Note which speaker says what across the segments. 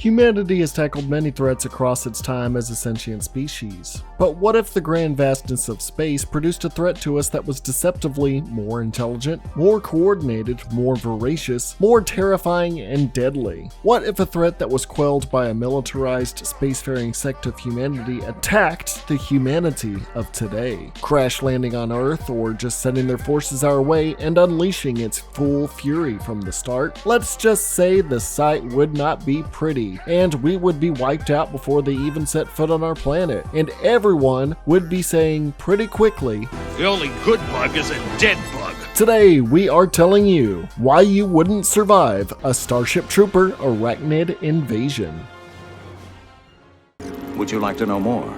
Speaker 1: Humanity has tackled many threats across its time as a sentient species. But what if the grand vastness of space produced a threat to us that was deceptively more intelligent, more coordinated, more voracious, more terrifying and deadly? What if a threat that was quelled by a militarized spacefaring sect of humanity attacked the humanity of today, crash landing on Earth or just sending their forces our way and unleashing its full fury from the start? Let's just say the sight would not be pretty, and we would be wiped out before they even set foot on our planet, and everyone would be saying pretty quickly,
Speaker 2: "The only good bug is a dead bug."
Speaker 1: Today, we are telling you why you wouldn't survive a Starship Trooper Arachnid invasion.
Speaker 3: Would you like to know more?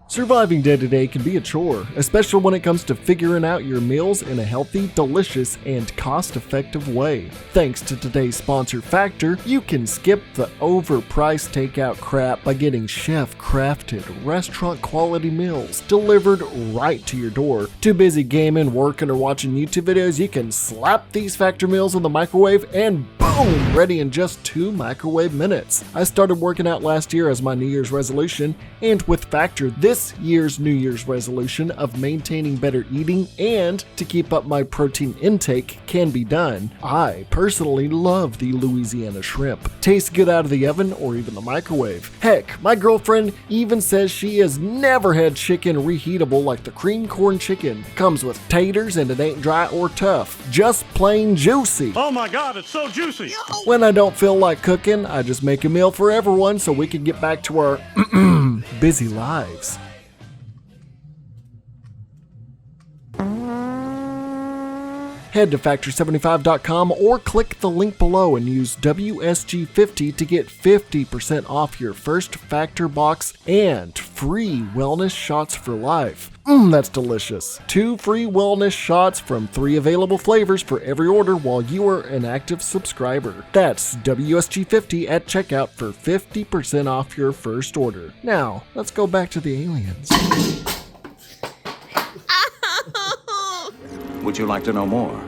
Speaker 1: Surviving day to day can be a chore, especially when it comes to figuring out your meals in a healthy, delicious, and cost-effective way. Thanks to today's sponsor Factor, you can skip the overpriced takeout crap by getting chef-crafted, restaurant-quality meals delivered right to your door. Too busy gaming, working, or watching YouTube videos, you can slap these Factor meals in the microwave and boom, ready in just 2 microwave minutes. I started working out last year as my New Year's resolution, and with Factor, this year's New Year's resolution of maintaining better eating and to keep up my protein intake can be done. I personally love the Louisiana shrimp. Tastes good out of the oven or even the microwave. Heck, my girlfriend even says she has never had chicken reheatable like the cream corn chicken. Comes with taters and it ain't dry or tough, just plain juicy.
Speaker 2: Oh my God, it's so juicy.
Speaker 1: When I don't feel like cooking, I just make a meal for everyone so we can get back to our busy lives. Head to Factor75.com or click the link below and use WSG50 to get 50% off your first Factor box and free wellness shots for life. That's delicious. 2 free wellness shots from 3 available flavors for every order while you are an active subscriber. That's WSG50 at checkout for 50% off your first order. Now, let's go back to the aliens.
Speaker 3: Would you like to know more?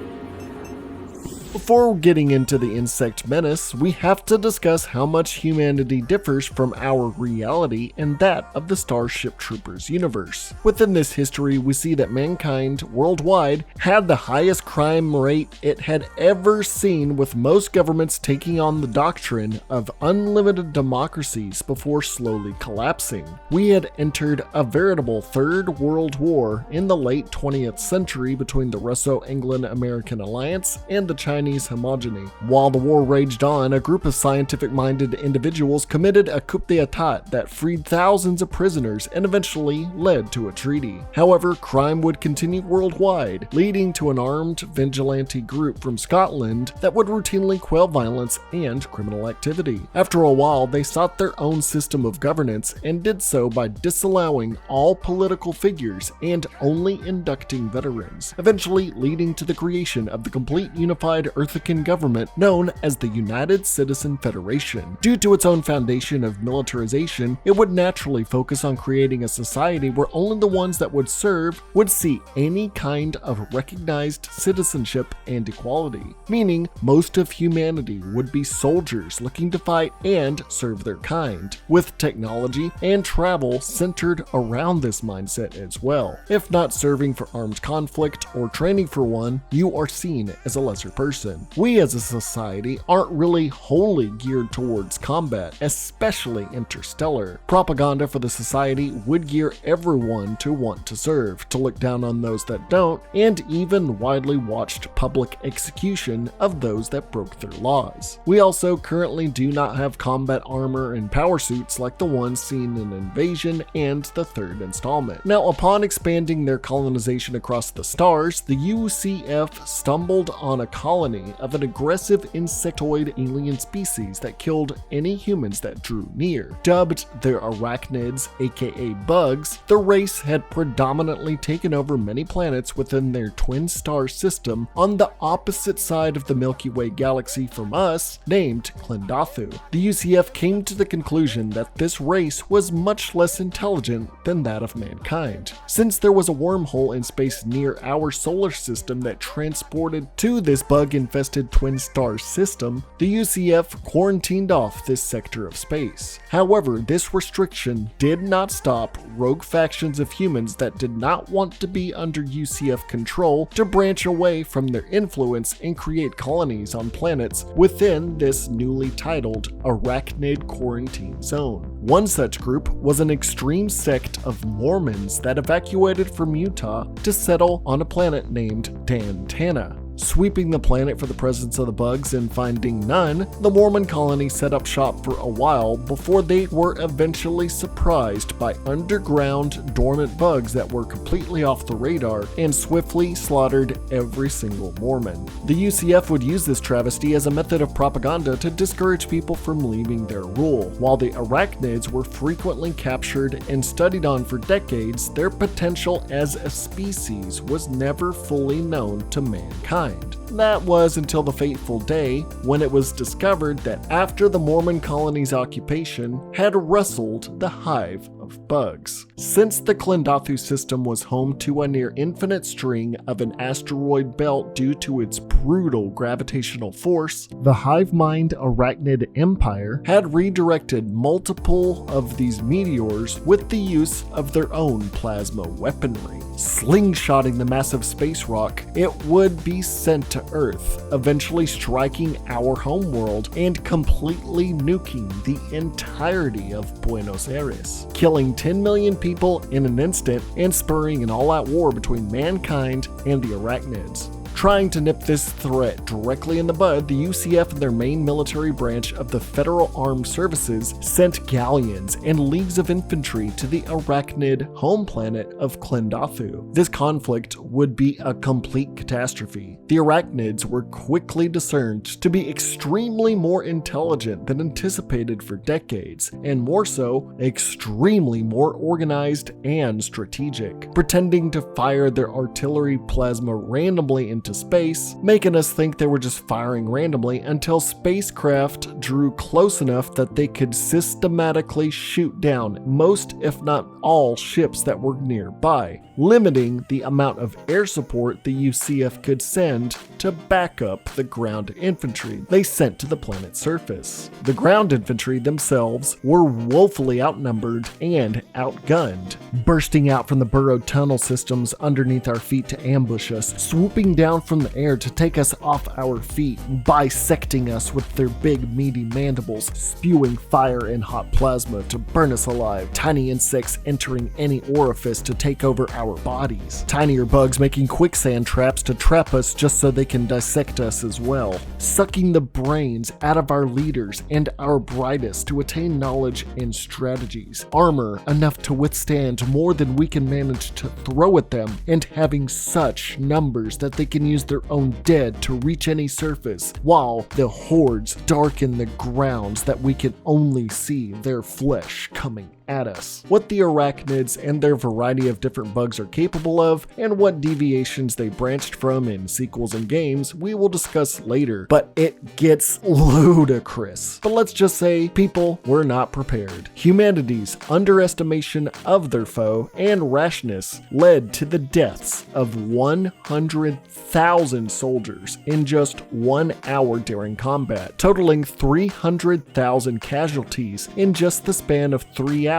Speaker 1: Before getting into the insect menace, we have to discuss how much humanity differs from our reality and that of the Starship Troopers universe. Within this history, we see that mankind worldwide had the highest crime rate it had ever seen, with most governments taking on the doctrine of unlimited democracies before slowly collapsing. We had entered a veritable Third World War in the late 20th century between the Russo-Anglo-American Alliance and the Chinese homogeny. While the war raged on, a group of scientific-minded individuals committed a coup d'etat that freed thousands of prisoners and eventually led to a treaty. However, crime would continue worldwide, leading to an armed vigilante group from Scotland that would routinely quell violence and criminal activity. After a while, they sought their own system of governance and did so by disallowing all political figures and only inducting veterans, eventually leading to the creation of the complete unified Earthican government known as the United Citizen Federation. Due to its own foundation of militarization, it would naturally focus on creating a society where only the ones that would serve would see any kind of recognized citizenship and equality, meaning most of humanity would be soldiers looking to fight and serve their kind, with technology and travel centered around this mindset as well. If not serving for armed conflict or training for one, you are seen as a lesser person. We as a society aren't really wholly geared towards combat, especially interstellar. Propaganda for the society would gear everyone to want to serve, to look down on those that don't, and even widely watched public execution of those that broke their laws. We also currently do not have combat armor and power suits like the ones seen in Invasion and the third installment. Now, upon expanding their colonization across the stars, the UCF stumbled on a colony of an aggressive insectoid alien species that killed any humans that drew near. Dubbed the Arachnids, aka bugs, the race had predominantly taken over many planets within their twin star system on the opposite side of the Milky Way galaxy from us, named Klendathu. The UCF came to the conclusion that this race was much less intelligent than that of mankind. Since there was a wormhole in space near our solar system that transported to this bug bug-infested twin star system, the UCF quarantined off this sector of space. However, this restriction did not stop rogue factions of humans that did not want to be under UCF control to branch away from their influence and create colonies on planets within this newly titled Arachnid quarantine zone. One such group was an extreme sect of Mormons that evacuated from Utah to settle on a planet named Dantana. Sweeping the planet for the presence of the bugs and finding none, the Mormon colony set up shop for a while before they were eventually surprised by underground dormant bugs that were completely off the radar and swiftly slaughtered every single Mormon. The UCF would use this travesty as a method of propaganda to discourage people from leaving their rule. While the Arachnids were frequently captured and studied on for decades, their potential as a species was never fully known to mankind. That was until the fateful day when it was discovered that after the Mormon colony's occupation had rustled the hive of bugs. Since the Klendathu system was home to a near infinite string of an asteroid belt due to its brutal gravitational force, the hive mind Arachnid Empire had redirected multiple of these meteors with the use of their own plasma weaponry. Slingshotting the massive space rock, it would be sent to Earth, eventually striking our homeworld and completely nuking the entirety of Buenos Aires, killing 10 million people in an instant and spurring an all-out war between mankind and the Arachnids. Trying to nip this threat directly in the bud, the UCF and their main military branch of the Federal Armed Services sent galleons and leagues of infantry to the Arachnid home planet of Klendathu. This conflict would be a complete catastrophe. The Arachnids were quickly discerned to be extremely more intelligent than anticipated for decades, and more so, extremely more organized and strategic, pretending to fire their artillery plasma randomly into space, making us think they were just firing randomly until spacecraft drew close enough that they could systematically shoot down most, if not all, ships that were nearby, limiting the amount of air support the UCF could send to back up the ground infantry they sent to the planet's surface. The ground infantry themselves were woefully outnumbered and outgunned, bursting out from the burrowed tunnel systems underneath our feet to ambush us, swooping down from the air to take us off our feet, bisecting us with their big meaty mandibles, spewing fire and hot plasma to burn us alive, tiny insects entering any orifice to take over our bodies, tinier bugs making quicksand traps to trap us just so they can dissect us as well, sucking the brains out of our leaders and our brightest to attain knowledge and strategies, armor enough to withstand more than we can manage to throw at them, and having such numbers that they can use their own dead to reach any surface, while the hordes darken the grounds that we can only see their flesh coming at us. What the Arachnids and their variety of different bugs are capable of, and what deviations they branched from in sequels and games, we will discuss later, but it gets ludicrous. But let's just say people were not prepared. Humanity's underestimation of their foe and rashness led to the deaths of 100,000 soldiers in just 1 hour during combat, totaling 300,000 casualties in just the span of 3 hours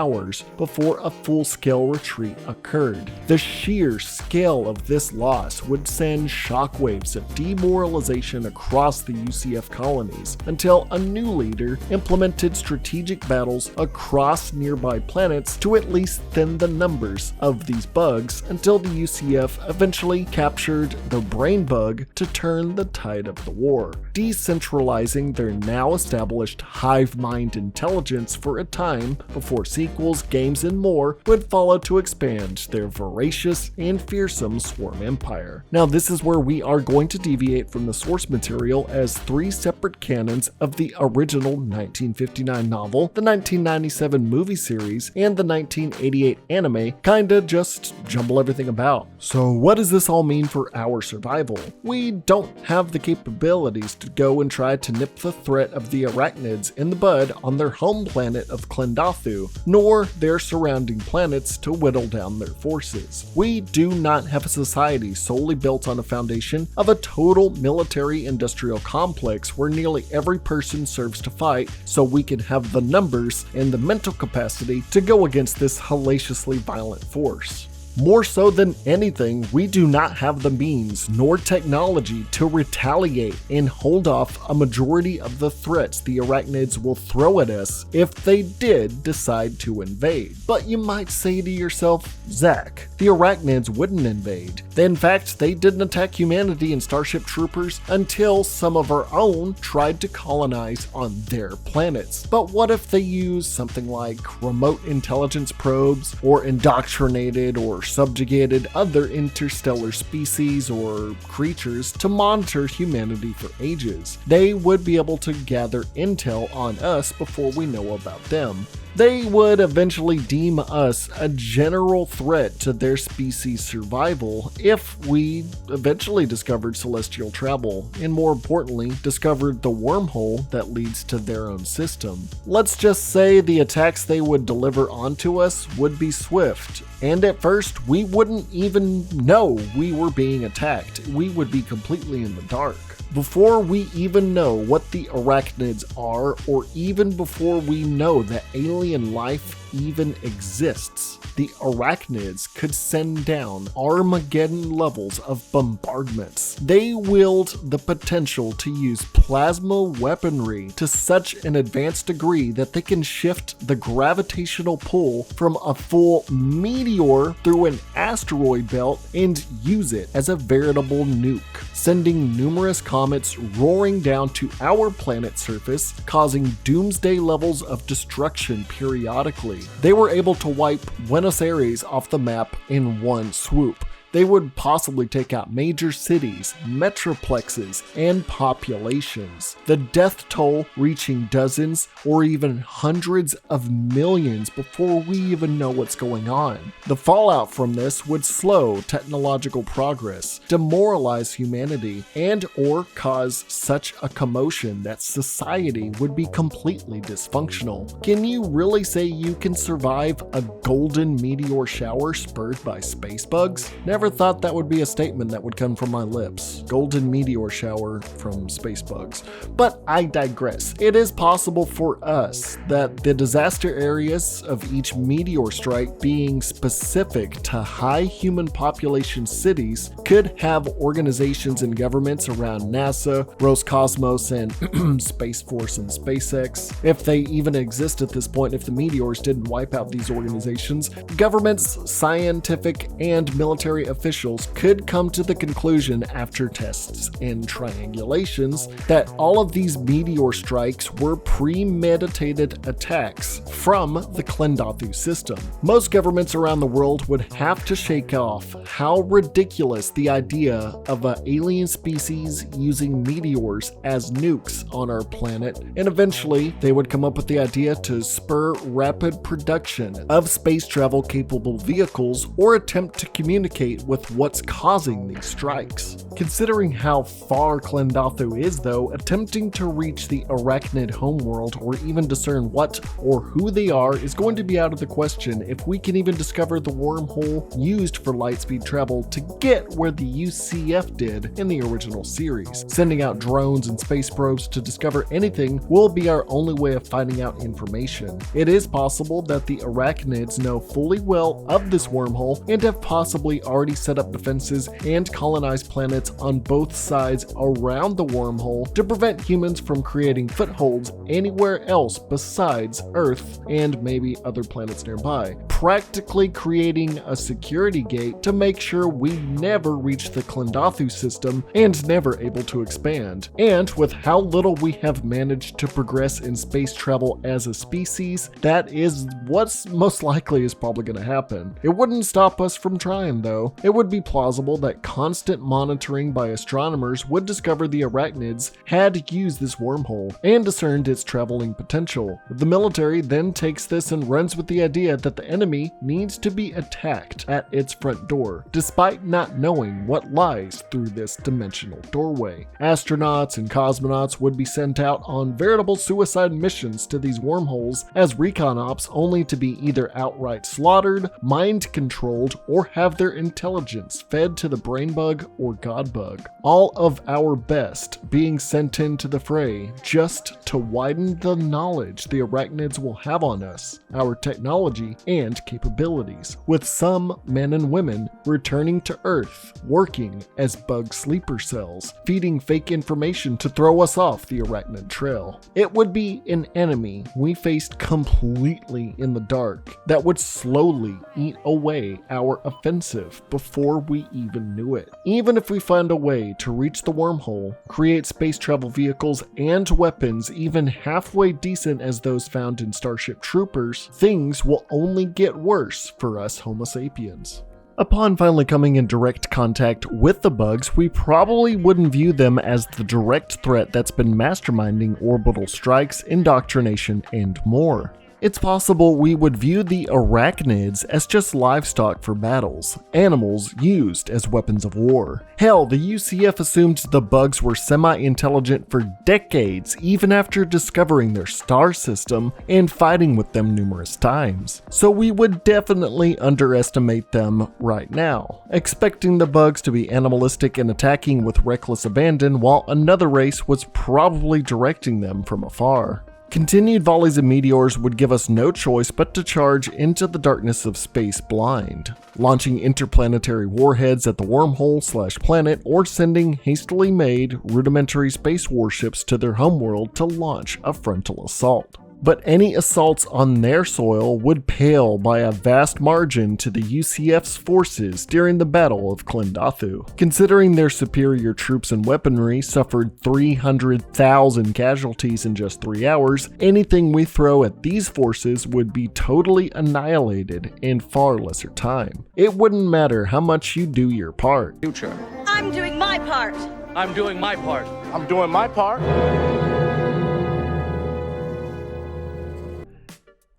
Speaker 1: before a full-scale retreat occurred. The sheer scale of this loss would send shockwaves of demoralization across the UCF colonies until a new leader implemented strategic battles across nearby planets to at least thin the numbers of these bugs until the UCF eventually captured the brain bug to turn the tide of the war, decentralizing their now established hive mind intelligence for a time before sequels, games, and more would follow to expand their voracious and fearsome swarm empire. Now, this is where we are going to deviate from the source material, as 3 separate canons of the original 1959 novel, the 1997 movie series, and the 1988 anime kinda just jumble everything about. So what does this all mean for our survival? We don't have the capabilities to go and try to nip the threat of the Arachnids in the bud on their home planet of Klendathu, nor nor their surrounding planets to whittle down their forces. We do not have a society solely built on a foundation of a total military-industrial complex where nearly every person serves to fight, so we can have the numbers and the mental capacity to go against this hellaciously violent force. More so than anything, we do not have the means nor technology to retaliate and hold off a majority of the threats the Arachnids will throw at us if they did decide to invade. But you might say to yourself, Zach, the Arachnids wouldn't invade. In fact, they didn't attack humanity and Starship Troopers until some of our own tried to colonize on their planets. But what if they use something like remote intelligence probes, or indoctrinated or subjugated other interstellar species or creatures to monitor humanity for ages? They would be able to gather intel on us before we know about them. They would eventually deem us a general threat to their species' survival if we eventually discovered celestial travel, and more importantly, discovered the wormhole that leads to their own system. Let's just say the attacks they would deliver onto us would be swift, and at first we wouldn't even know we were being attacked. We would be completely in the dark. Before we even know what the Arachnids are, or even before we know that alien life even exists, the Arachnids could send down Armageddon levels of bombardments. They wield the potential to use plasma weaponry to such an advanced degree that they can shift the gravitational pull from a full meteor through an asteroid belt and use it as a veritable nuke, sending numerous comets roaring down to our planet's surface, causing doomsday levels of destruction periodically. They were able to wipe Buenos Aires off the map in one swoop. They would possibly take out major cities, metroplexes, and populations, the death toll reaching dozens or even hundreds of millions before we even know what's going on. The fallout from this would slow technological progress, demoralize humanity, and or cause such a commotion that society would be completely dysfunctional. Can you really say you can survive a golden meteor shower spurred by space bugs? Never thought that would be a statement that would come from my lips. Golden meteor shower from space bugs. But I digress. It is possible for us that the disaster areas of each meteor strike being specific to high human population cities could have organizations and governments around NASA, Roscosmos, and Space Force and SpaceX. If they even exist at this point, if the meteors didn't wipe out these organizations, governments, scientific, and military officials could come to the conclusion after tests and triangulations that all of these meteor strikes were premeditated attacks from the Klendathu system. Most governments around the world would have to shake off how ridiculous the idea of an alien species using meteors as nukes on our planet, and eventually they would come up with the idea to spur rapid production of space travel capable vehicles or attempt to communicate with what's causing these strikes. Considering how far Klendathu is though, attempting to reach the Arachnid homeworld or even discern what or who they are is going to be out of the question if we can even discover the wormhole used for lightspeed travel to get where the UCF did in the original series. Sending out drones and space probes to discover anything will be our only way of finding out information. It is possible that the Arachnids know fully well of this wormhole and have possibly already set up defenses and colonized planets on both sides around the wormhole to prevent humans from creating footholds anywhere else besides Earth and maybe other planets nearby, practically creating a security gate to make sure we never reach the Klendathu system and never able to expand. And with how little we have managed to progress in space travel as a species, that is what's most likely is probably going to happen. It wouldn't stop us from trying though. It would be plausible that constant monitoring by astronomers would discover the Arachnids had used this wormhole and discerned its traveling potential. The military then takes this and runs with the idea that the enemy needs to be attacked at its front door, despite not knowing what lies through this dimensional doorway. Astronauts and cosmonauts would be sent out on veritable suicide missions to these wormholes as recon ops, only to be either outright slaughtered, mind-controlled, or have their intelligence fed to the brain bug or god bug. All of our best being sent into the fray just to widen the knowledge the Arachnids will have on us, our technology, and capabilities, with some men and women returning to Earth, working as bug sleeper cells, feeding fake information to throw us off the Arachnid trail. It would be an enemy we faced completely in the dark that would slowly eat away our offensive before we even knew it. Even if we find a way to reach the wormhole, create space travel vehicles and weapons even halfway decent as those found in Starship Troopers, things will only get worse for us Homo sapiens. Upon finally coming in direct contact with the bugs, we probably wouldn't view them as the direct threat that's been masterminding orbital strikes, indoctrination, and more. It's possible we would view the Arachnids as just livestock for battles, animals used as weapons of war. Hell, the UCF assumed the bugs were semi-intelligent for decades, even after discovering their star system and fighting with them numerous times. So we would definitely underestimate them right now, expecting the bugs to be animalistic and attacking with reckless abandon, while another race was probably directing them from afar. Continued volleys of meteors would give us no choice but to charge into the darkness of space blind, launching interplanetary warheads at the wormhole/planet or sending hastily made rudimentary space warships to their homeworld to launch a frontal assault. But any assaults on their soil would pale by a vast margin to the UCF's forces during the Battle of Klendathu. Considering their superior troops and weaponry suffered 300,000 casualties in just 3 hours, anything we throw at these forces would be totally annihilated in far lesser time. It wouldn't matter how much you do your part.
Speaker 3: Future.
Speaker 4: I'm doing my part.
Speaker 2: I'm doing my part.
Speaker 5: I'm doing my part.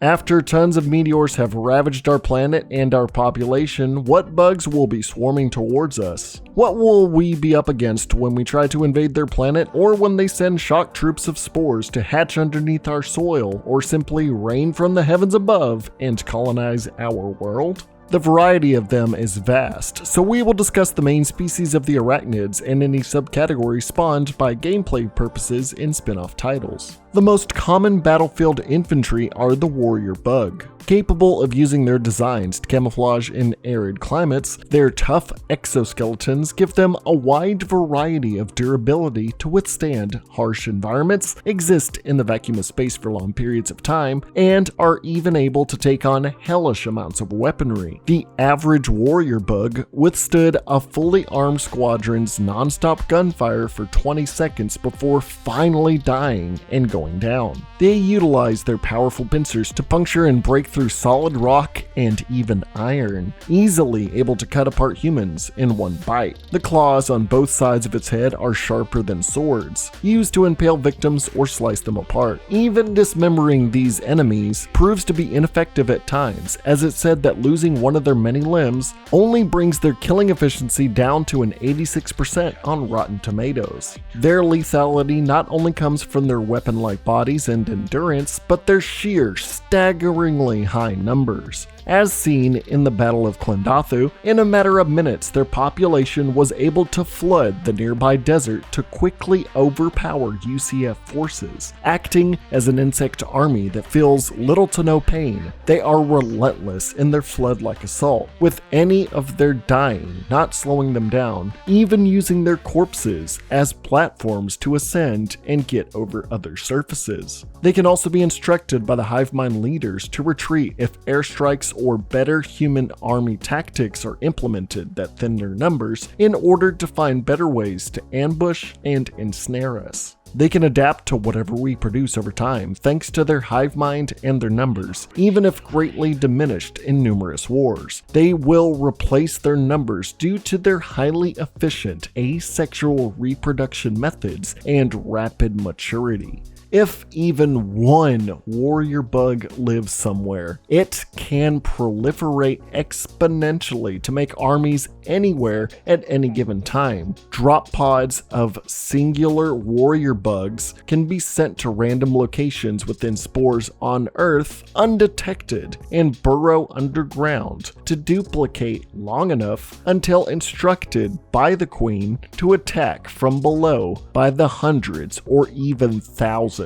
Speaker 1: After tons of meteors have ravaged our planet and our population, what bugs will be swarming towards us? What will we be up against when we try to invade their planet, or when they send shock troops of spores to hatch underneath our soil, or simply rain from the heavens above and colonize our world? The variety of them is vast, so we will discuss the main species of the Arachnids and any subcategories spawned by gameplay purposes in spin-off titles. The most common battlefield infantry are the warrior bug. Capable of using their designs to camouflage in arid climates, their tough exoskeletons give them a wide variety of durability to withstand harsh environments, exist in the vacuum of space for long periods of time, and are even able to take on hellish amounts of weaponry. The average warrior bug withstood a fully armed squadron's non-stop gunfire for 20 seconds before finally dying and going down. They utilize their powerful pincers to puncture and break through solid rock and even iron, easily able to cut apart humans in one bite. The claws on both sides of its head are sharper than swords, used to impale victims or slice them apart. Even dismembering these enemies proves to be ineffective at times, as it's said that losing one of their many limbs only brings their killing efficiency down to an 86% on Rotten Tomatoes. Their lethality not only comes from their weapon-like bodies and endurance, but their sheer, staggeringly high numbers. As seen in the Battle of Klendathu, in a matter of minutes their population was able to flood the nearby desert to quickly overpower UCF forces. Acting as an insect army that feels little to no pain, they are relentless in their flood-like assault, with any of their dying not slowing them down, even using their corpses as platforms to ascend and get over other surfaces. They can also be instructed by the hive mind leaders to retreat if airstrikes or better human army tactics are implemented that thin their numbers in order to find better ways to ambush and ensnare us. They can adapt to whatever we produce over time thanks to their hive mind and their numbers, even if greatly diminished in numerous wars. They will replace their numbers due to their highly efficient asexual reproduction methods and rapid maturity. If even one warrior bug lives somewhere, it can proliferate exponentially to make armies anywhere at any given time. Drop pods of singular warrior bugs can be sent to random locations within spores on Earth undetected and burrow underground to duplicate long enough until instructed by the queen to attack from below by the hundreds or even thousands.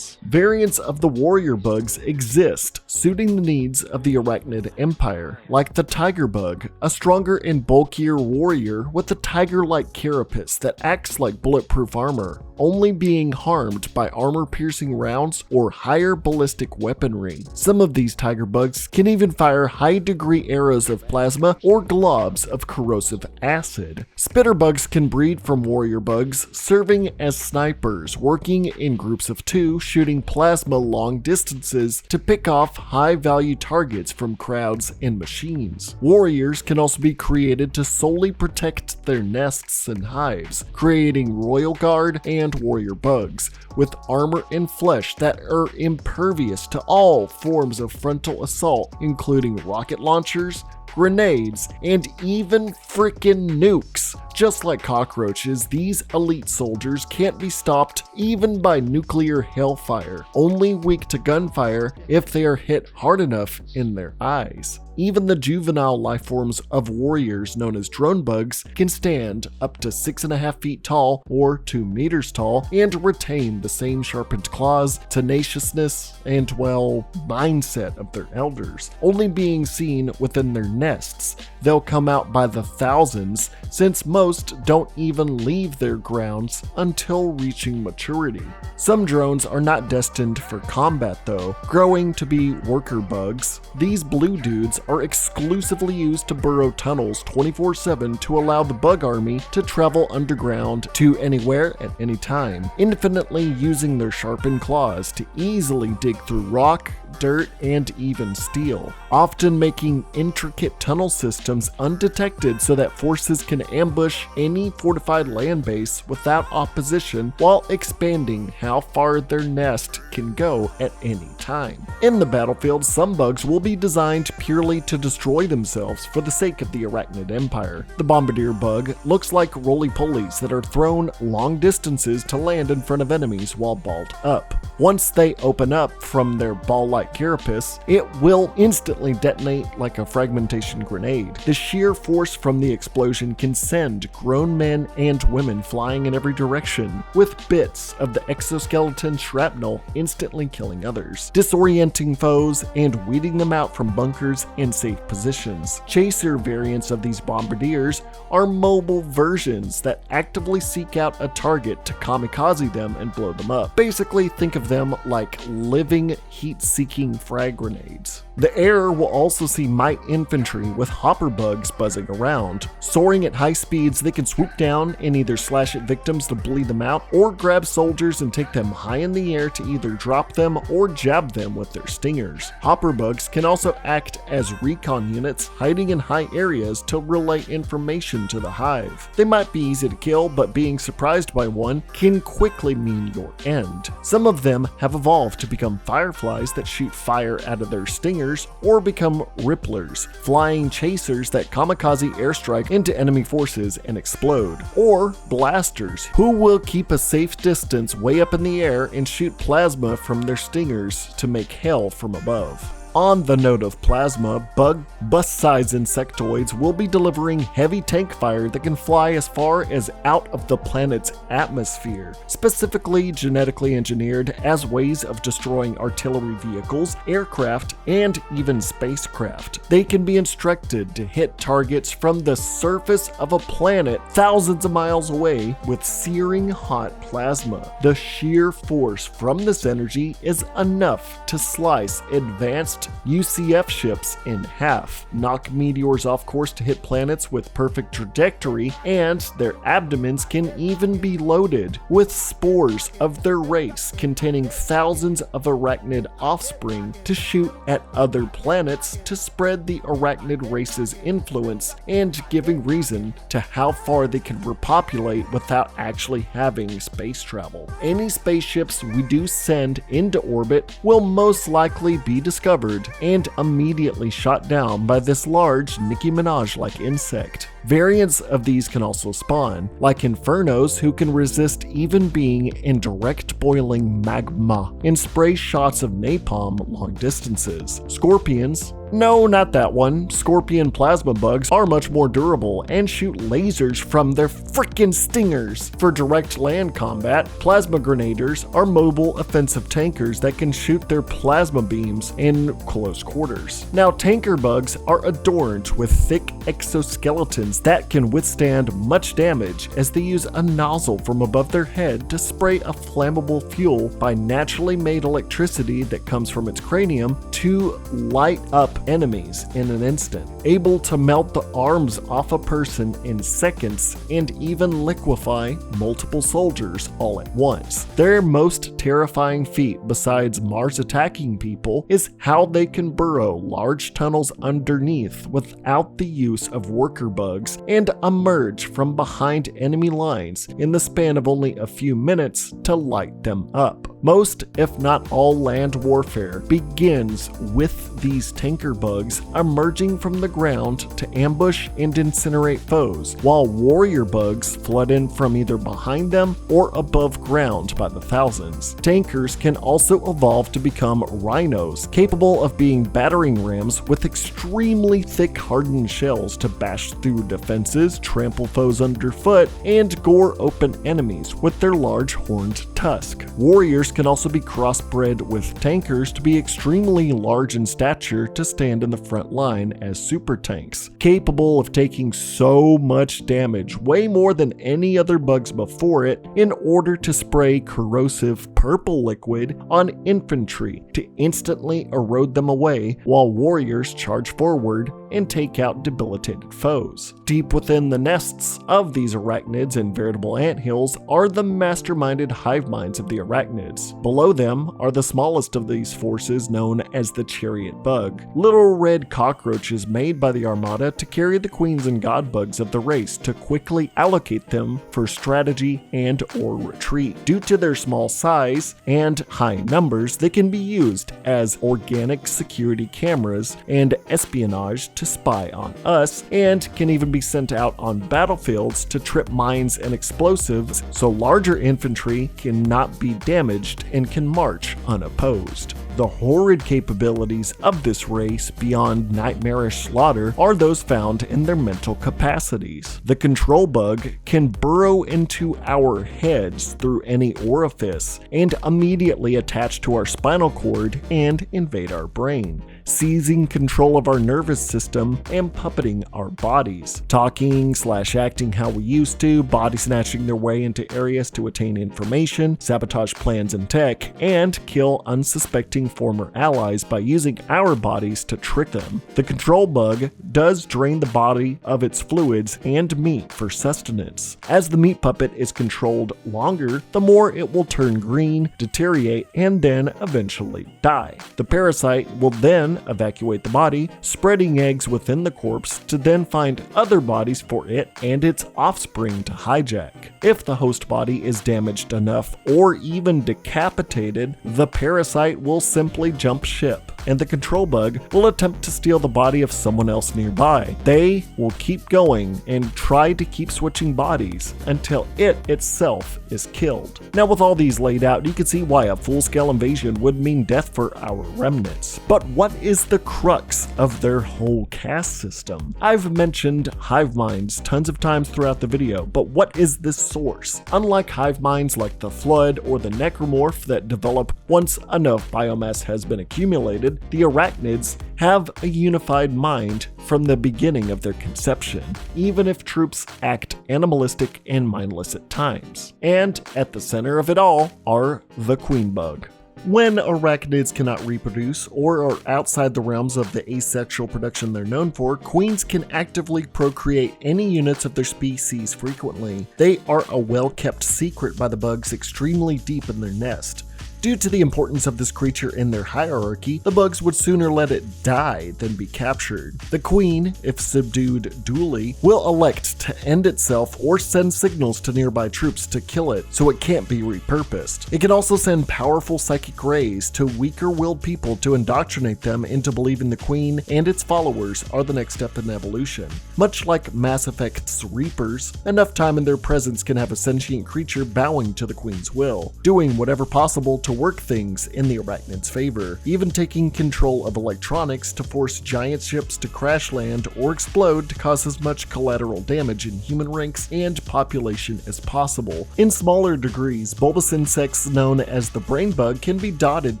Speaker 1: Variants of the warrior bugs exist, suiting the needs of the Arachnid Empire, like the tiger bug, a stronger and bulkier warrior with a tiger-like carapace that acts like bulletproof armor, only being harmed by armor-piercing rounds or higher ballistic weaponry. Some of these tiger bugs can even fire high-degree arrows of plasma or globs of corrosive acid. Spitter bugs can breed from warrior bugs, serving as snipers, working in groups of two, shooting plasma long distances to pick off high-value targets from crowds and machines. Warriors can also be created to solely protect their nests and hives, creating Royal Guard and warrior bugs with armor and flesh that are impervious to all forms of frontal assault, including rocket launchers, grenades, and even frickin' nukes. Just like cockroaches, these elite soldiers can't be stopped even by nuclear hellfire, only weak to gunfire if they are hit hard enough in their eyes. Even the juvenile lifeforms of warriors known as drone bugs can stand up to 6.5 feet tall or 2 meters tall and retain the same sharpened claws, tenaciousness, and mindset of their elders, only being seen within their nests. They'll come out by the thousands, since most don't even leave their grounds until reaching maturity. Some drones are not destined for combat though, growing to be worker bugs. These blue dudes are exclusively used to burrow tunnels 24/7 to allow the bug army to travel underground to anywhere at any time, infinitely using their sharpened claws to easily dig through rock, dirt, and even steel, often making intricate tunnel systems undetected so that forces can ambush any fortified land base without opposition while expanding how far their nest can go at any time. In the battlefield, some bugs will be designed purely to destroy themselves for the sake of the Arachnid Empire. The Bombardier bug looks like roly-polies that are thrown long distances to land in front of enemies while balled up. Once they open up from their ball-like carapace, it will instantly detonate like a fragmentation grenade. The sheer force from the explosion can send grown men and women flying in every direction, with bits of the exoskeleton shrapnel instantly killing others, disorienting foes and weeding them out from bunkers and safe positions. Chaser variants of these bombardiers are mobile versions that actively seek out a target to kamikaze them and blow them up. Basically, think of them like living heat-seeking frag grenades. The air will also see might infantry with hopper bugs buzzing around. Soaring at high speeds, they can swoop down and either slash at victims to bleed them out or grab soldiers and take them high in the air to either drop them or jab them with their stingers. Hopper bugs can also act as recon units hiding in high areas to relay information to the hive. They might be easy to kill, but being surprised by one can quickly mean your end. Some of them have evolved to become fireflies that shoot fire out of their stingers, or become ripplers, flying chasers that kamikaze airstrike into enemy forces and explode, or blasters, who will keep a safe distance way up in the air and shoot plasma from their stingers to make hell from above. On the note of plasma, bus-sized insectoids will be delivering heavy tank fire that can fly as far as out of the planet's atmosphere, specifically genetically engineered as ways of destroying artillery vehicles, aircraft, and even spacecraft. They can be instructed to hit targets from the surface of a planet thousands of miles away with searing hot plasma. The sheer force from this energy is enough to slice advanced most UCF ships in half, knock meteors off course to hit planets with perfect trajectory, and their abdomens can even be loaded with spores of their race containing thousands of arachnid offspring to shoot at other planets to spread the arachnid race's influence and giving reason to how far they can repopulate without actually having space travel. Any spaceships we do send into orbit will most likely be discovered and immediately shot down by this large Nicki Minaj-like insect. Variants of these can also spawn, like Infernos who can resist even being in direct boiling magma and spray shots of napalm long distances. Scorpions, no, not that one. Scorpion plasma bugs are much more durable and shoot lasers from their frickin' stingers. For direct land combat, plasma grenadiers are mobile offensive tankers that can shoot their plasma beams in close quarters. Now, tanker bugs are adorned with thick exoskeletons that can withstand much damage as they use a nozzle from above their head to spray a flammable fuel by naturally made electricity that comes from its cranium to light up enemies in an instant, able to melt the arms off a person in seconds and even liquefy multiple soldiers all at once. Their most terrifying feat besides Mars attacking people is how they can burrow large tunnels underneath without the use of worker bugs and emerge from behind enemy lines in the span of only a few minutes to light them up. Most, if not all, land warfare begins with these tanker bugs emerging from the ground to ambush and incinerate foes, while warrior bugs flood in from either behind them or above ground by the thousands. Tankers can also evolve to become rhinos, capable of being battering rams with extremely thick hardened shells to bash through defenses, trample foes underfoot, and gore open enemies with their large horned tusk. Warriors can also be crossbred with tankers to be extremely large in stature to stand in the front line as super tanks, capable of taking so much damage, way more than any other bugs before it, in order to spray corrosive purple liquid on infantry to instantly erode them away while warriors charge forward and take out debilitated foes. Deep within the nests of these arachnids and veritable anthills are the masterminded hive minds of the arachnids. Below them are the smallest of these forces known as the Chariot Bug, little red cockroaches made by the Armada to carry the queens and god bugs of the race to quickly allocate them for strategy and or retreat. Due to their small size and high numbers, they can be used as organic security cameras and espionage to spy on us, and can even be sent out on battlefields to trip mines and explosives so larger infantry cannot be damaged and can march unopposed. The horrid capabilities of this race beyond nightmarish slaughter are those found in their mental capacities. The control bug can burrow into our heads through any orifice and immediately attach to our spinal cord and invade our brain, seizing control of our nervous system and puppeting our bodies, talking/acting how we used to, body snatching their way into areas to attain information, sabotage plans and tech, and kill unsuspecting former allies by using our bodies to trick them. The control bug does drain the body of its fluids and meat for sustenance. As the meat puppet is controlled longer, the more it will turn green, deteriorate, and then eventually die. The parasite will then evacuate the body, spreading eggs within the corpse to then find other bodies for it and its offspring to hijack. If the host body is damaged enough or even decapitated, the parasite will simply jump ship, and the control bug will attempt to steal the body of someone else nearby. They will keep going and try to keep switching bodies until it itself is killed. Now, with all these laid out, you can see why a full-scale invasion would mean death for our remnants. But what is the crux of their whole caste system? I've mentioned hive minds tons of times throughout the video, but what is this source? Unlike hive minds like the Flood or the Necromorph that develop once enough biomass has been accumulated, the Arachnids have a unified mind from the beginning of their conception, even if troops act animalistic and mindless at times. And at the center of it all are the Queen Bug. When arachnids cannot reproduce or are outside the realms of the asexual production they're known for, queens can actively procreate any units of their species frequently. They are a well-kept secret by the bugs extremely deep in their nest. Due to the importance of this creature in their hierarchy, the bugs would sooner let it die than be captured. The queen, if subdued duly, will elect to end itself or send signals to nearby troops to kill it so it can't be repurposed. It can also send powerful psychic rays to weaker-willed people to indoctrinate them into believing the queen and its followers are the next step in evolution. Much like Mass Effect's Reapers, enough time in their presence can have a sentient creature bowing to the queen's will, doing whatever possible to work things in the Arachnids' favor, even taking control of electronics to force giant ships to crash land or explode to cause as much collateral damage in human ranks and population as possible. In smaller degrees, bulbous insects known as the brain bug can be dotted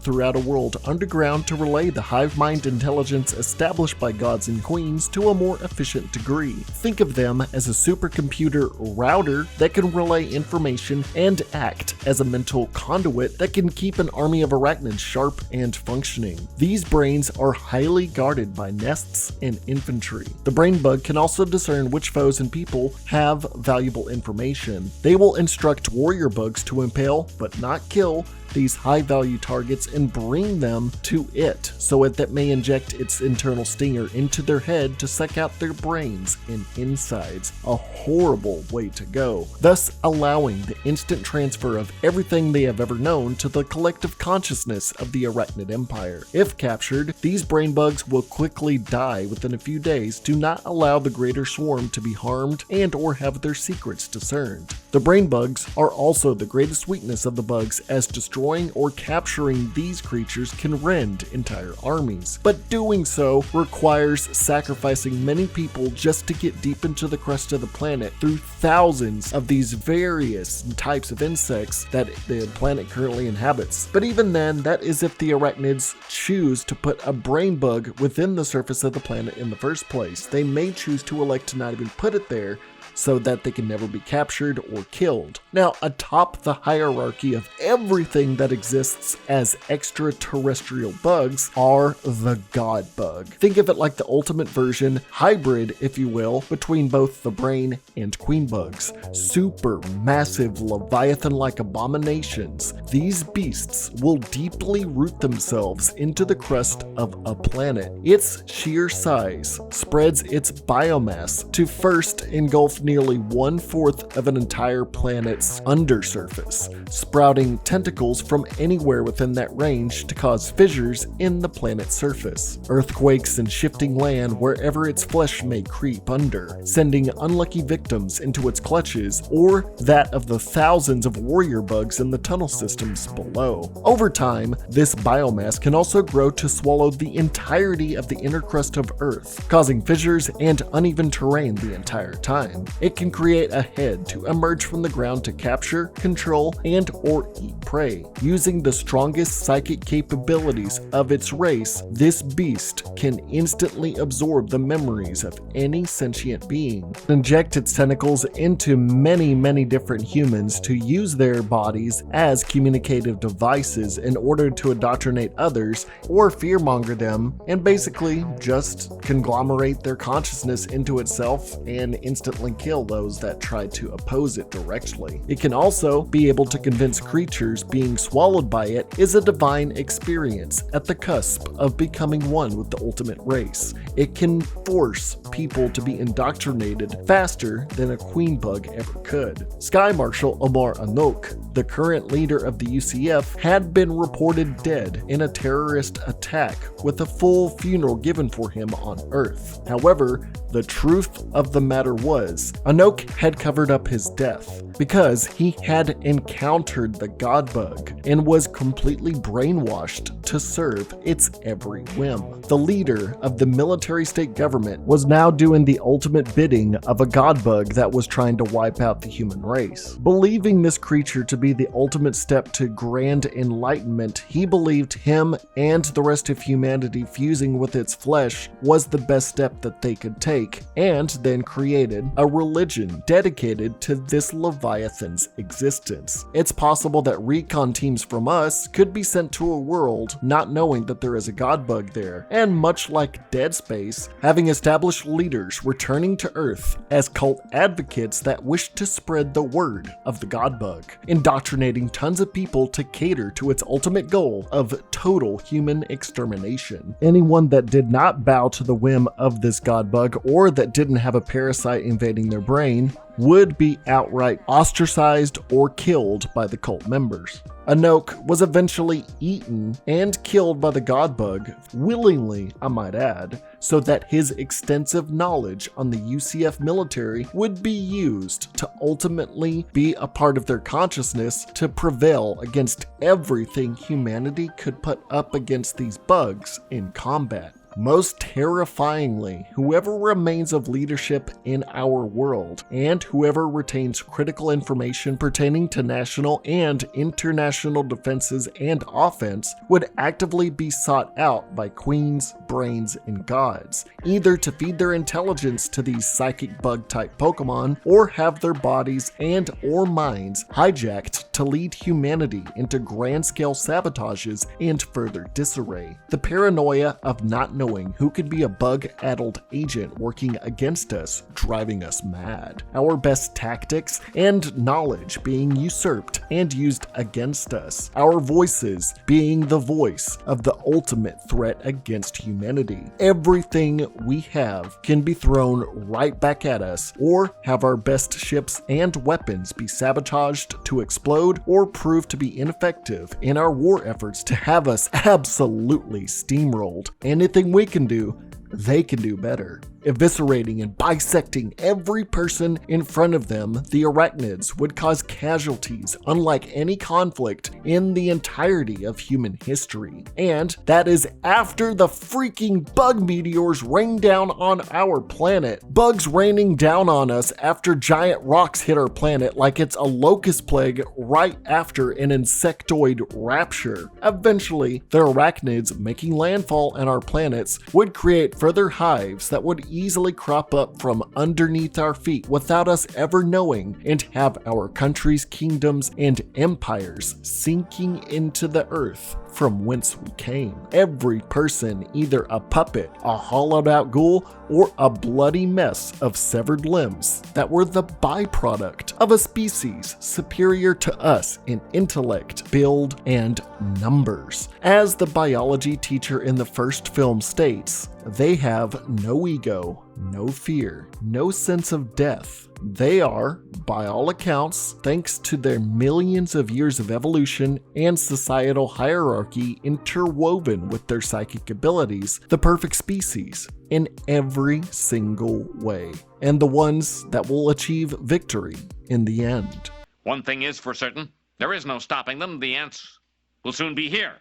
Speaker 1: throughout a world underground to relay the hive mind intelligence established by gods and queens to a more efficient degree. Think of them as a supercomputer router that can relay information and act as a mental conduit that can keep an army of arachnids sharp and functioning. These brains are highly guarded by nests and infantry. The brain bug can also discern which foes and people have valuable information. They will instruct warrior bugs to impale, but not kill, these high-value targets and bring them to it so that may inject its internal stinger into their head to suck out their brains and insides. A horrible way to go, thus allowing the instant transfer of everything they have ever known to the collective consciousness of the Arachnid Empire. If captured, these brain bugs will quickly die within a few days to not allow the greater swarm to be harmed and or have their secrets discerned. The brain bugs are also the greatest weakness of the bugs, as destroying or capturing these creatures can rend entire armies. But doing so requires sacrificing many people just to get deep into the crust of the planet through thousands of these various types of insects that the planet currently inhabits. But even then, that is if the arachnids choose to put a brain bug within the surface of the planet in the first place. They may choose to elect to not even put it there, so that they can never be captured or killed. Now, atop the hierarchy of everything that exists as extraterrestrial bugs are the god bug. Think of it like the ultimate version, hybrid if you will, between both the brain and queen bugs. Super massive leviathan-like abominations. These beasts will deeply root themselves into the crust of a planet. Its sheer size spreads its biomass to first engulf nearly 1/4 of an entire planet's undersurface, sprouting tentacles from anywhere within that range to cause fissures in the planet's surface, earthquakes and shifting land wherever its flesh may creep under, sending unlucky victims into its clutches or that of the thousands of warrior bugs in the tunnel systems below. Over time, this biomass can also grow to swallow the entirety of the inner crust of Earth, causing fissures and uneven terrain the entire time. It can create a head to emerge from the ground to capture, control, and or eat prey. Using the strongest psychic capabilities of its race, this beast can instantly absorb the memories of any sentient being, inject its tentacles into many different humans to use their bodies as communicative devices in order to indoctrinate others or fearmonger them, and basically just conglomerate their consciousness into itself and instantly kill those that try to oppose it directly. It can also be able to convince creatures being swallowed by it is a divine experience at the cusp of becoming one with the ultimate race. It can force people to be indoctrinated faster than a queen bug ever could. Sky Marshal Omar Anok, the current leader of the UCF, had been reported dead in a terrorist attack with a full funeral given for him on Earth. However, the truth of the matter was, Anok had covered up his death because he had encountered the god bug and was completely brainwashed to serve its every whim. The leader of the military state government was now doing the ultimate bidding of a god bug that was trying to wipe out the human race. Believing this creature to be the ultimate step to grand enlightenment, he believed him and the rest of humanity fusing with its flesh was the best step that they could take, and then created a religion dedicated to this Leviathan Leviathan's existence. It's possible that recon teams from us could be sent to a world not knowing that there is a god bug there, and much like Dead Space, having established leaders returning to Earth as cult advocates that wish to spread the word of the god bug, indoctrinating tons of people to cater to its ultimate goal of total human extermination. Anyone that did not bow to the whim of this god bug, or that didn't have a parasite invading their brain, would be outright ostracized or killed by the cult members. Enoch was eventually eaten and killed by the god bug, willingly I might add, so that his extensive knowledge on the UCF military would be used to ultimately be a part of their consciousness to prevail against everything humanity could put up against these bugs in combat. Most terrifyingly, whoever remains of leadership in our world, and whoever retains critical information pertaining to national and international defenses and offense, would actively be sought out by queens, brains, and gods, either to feed their intelligence to these psychic bug-type Pokemon, or have their bodies and or minds hijacked to lead humanity into grand-scale sabotages and further disarray. The paranoia of not knowing who could be a bug-addled agent working against us, driving us mad. Our best tactics and knowledge being usurped and used against us. Our voices being the voice of the ultimate threat against humanity. Everything we have can be thrown right back at us, or have our best ships and weapons be sabotaged to explode or prove to be ineffective in our war efforts to have us absolutely steamrolled. Anything we can do, they can do better. Eviscerating and bisecting every person in front of them, the Arachnids would cause casualties unlike any conflict in the entirety of human history. And that is after the freaking bug meteors rain down on our planet. Bugs raining down on us after giant rocks hit our planet like it's a locust plague right after an insectoid rapture. Eventually, the Arachnids making landfall on our planets would create further hives that would easily crop up from underneath our feet without us ever knowing, and have our countries, kingdoms, and empires sinking into the earth from whence we came. Every person either a puppet, a hollowed out ghoul, or a bloody mess of severed limbs that were the byproduct of a species superior to us in intellect, build, and numbers. As the biology teacher in the first film states, they have no ego, no fear, no sense of death. They are, by all accounts, thanks to their millions of years of evolution and societal hierarchy interwoven with their psychic abilities, the perfect species in every single way, and the ones that will achieve victory in the end.
Speaker 4: One thing is for certain, there is no stopping them. The ants will soon be here.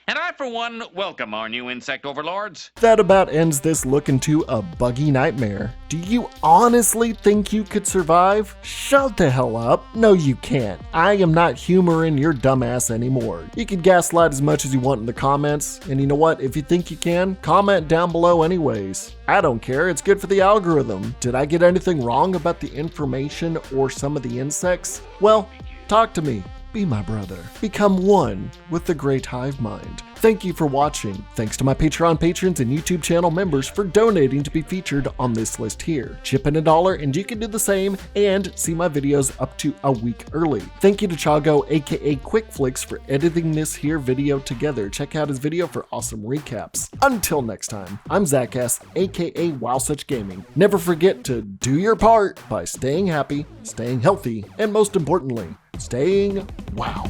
Speaker 4: And I, for one, welcome our new insect overlords.
Speaker 1: That about ends this look into a buggy nightmare. Do you honestly think you could survive? Shut the hell up. No, you can't. I am not humoring your dumbass anymore. You can gaslight as much as you want in the comments, and you know what? If you think you can, comment down below anyways. I don't care, it's good for the algorithm. Did I get anything wrong about the information or some of the insects? Well, talk to me. Be my brother. Become one with the great hive mind. Thank you for watching. Thanks to my Patreon patrons and YouTube channel members for donating to be featured on this list here. Chip in $1 and you can do the same and see my videos up to a week early. Thank you to Chago, aka QuickFlix, for editing this here video together. Check out his video for awesome recaps. Until next time, I'm Zach S, aka WowSuch Gaming. Never forget to do your part by staying happy, staying healthy, and most importantly, staying wow.